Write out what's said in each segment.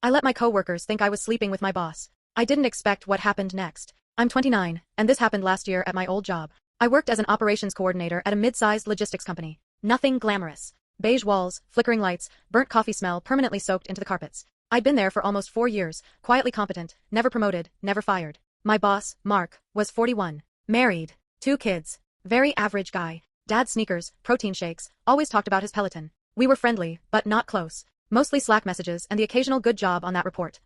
I let my coworkers think I was sleeping with my boss. I didn't expect what happened next. I'm 29, and this happened last year at my old job. I worked as an operations coordinator at a mid-sized logistics company. Nothing glamorous. Beige walls, flickering lights, burnt coffee smell permanently soaked into the carpets. I'd been there for almost 4 years, quietly competent, never promoted, never fired. My boss, Mark, was 41. Married. 2 kids. Very average guy. Dad's sneakers, protein shakes, always talked about his Peloton. We were friendly, but not close. Mostly Slack messages and the occasional good job on that report.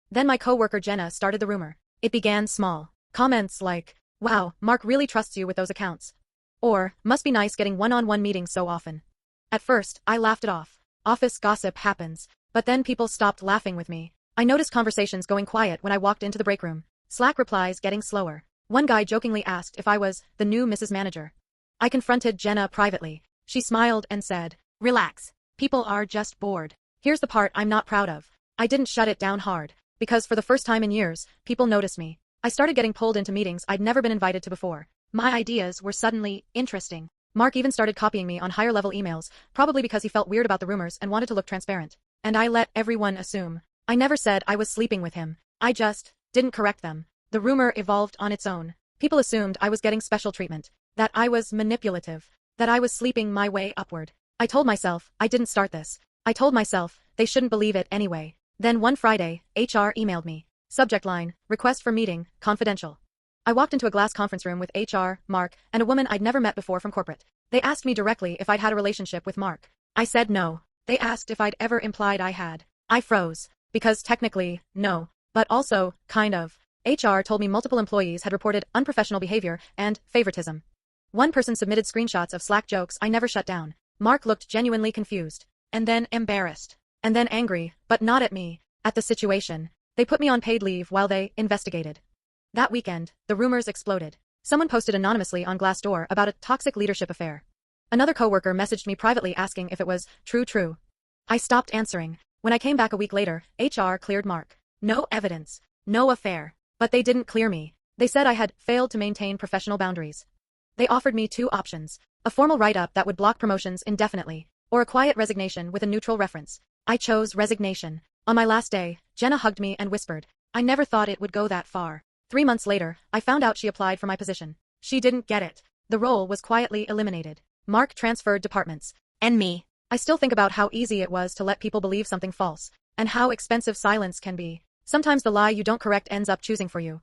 Then my coworker Jenna started the rumor. It began small. Comments like, "Wow, Mark really trusts you with those accounts." Or, "Must be nice getting one-on-one meetings so often." At first, I laughed it off. Office gossip happens. But then people stopped laughing with me. I noticed conversations going quiet when I walked into the break room. Slack replies getting slower. One guy jokingly asked if I was the new Mrs. Manager. I confronted Jenna privately. She smiled and said, "Relax. People are just bored." Here's the part I'm not proud of. I didn't shut it down hard. Because for the first time in years, people noticed me. I started getting pulled into meetings I'd never been invited to before. My ideas were suddenly interesting. Mark even started copying me on higher-level emails, probably because he felt weird about the rumors and wanted to look transparent. And I let everyone assume. I never said I was sleeping with him. I just didn't correct them. The rumor evolved on its own. People assumed I was getting special treatment, that I was manipulative, that I was sleeping my way upward. I told myself I didn't start this. I told myself they shouldn't believe it anyway. Then one Friday, HR emailed me. Subject line, request for meeting, confidential. I walked into a glass conference room with HR, Mark, and a woman I'd never met before from corporate. They asked me directly if I'd had a relationship with Mark. I said no. They asked if I'd ever implied I had. I froze. Because technically, no. But also, kind of. HR told me multiple employees had reported unprofessional behavior and favoritism. One person submitted screenshots of Slack jokes I never shut down. Mark looked genuinely confused. And then embarrassed. And then angry, but not at me. At the situation. They put me on paid leave while they investigated. That weekend, the rumors exploded. Someone posted anonymously on Glassdoor about a toxic leadership affair. Another coworker messaged me privately asking if it was true. I stopped answering. When I came back a week later, HR cleared Mark. No evidence. No affair. But they didn't clear me. They said I had failed to maintain professional boundaries. They offered me 2 options. A formal write-up that would block promotions indefinitely, or a quiet resignation with a neutral reference. I chose resignation. On my last day, Jenna hugged me and whispered, "I never thought it would go that far." 3 months later, I found out she applied for my position. She didn't get it. The role was quietly eliminated. Mark transferred departments. And me. I still think about how easy it was to let people believe something false, and how expensive silence can be. Sometimes the lie you don't correct ends up choosing for you.